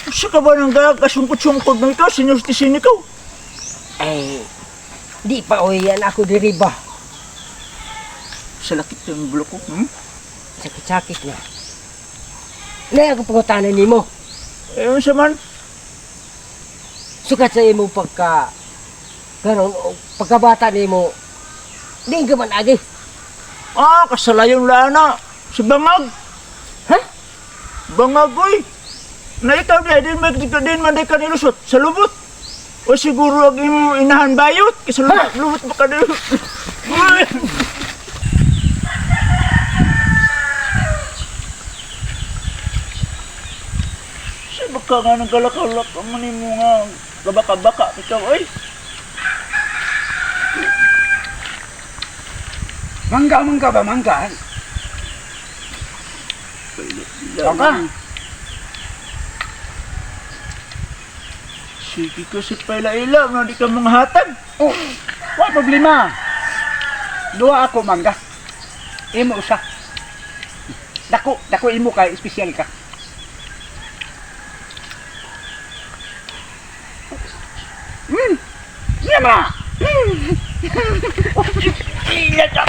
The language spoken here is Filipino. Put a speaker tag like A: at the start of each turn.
A: Siya ka ba nang kasungkot-sungkot na ikaw? Sinustisin ikaw?
B: Ay, di pa uyan ako diri ba?
A: Sa lakit yung bulok ko.
B: Sakit-sakit nga. Na ako pangutanan nimo.
A: Ewan siya man.
B: Sukat sa imo karon pagkabata nimo. Di ka man agi.
A: Kasalayon lana. Si Bangag.
B: Ha?
A: Bangag, oy. Na ikaw din man di ka nilusot sa lubot. O siguro ang imo inahan bayot. Kasi lubot ba ka nilusot. Siya baka nga nagkalak-kalak ang mani mo nga kabaka-baka. Ikaw, oy.
C: Mangga ba, mangga? Mangga?
A: Sige ko si Paila-ila, no, di ka mga hatag.
C: Oh, wala problema. Dua ako mangga. Imo usa. Dako imo kay espesyal ka. Yama.
A: Iya ka.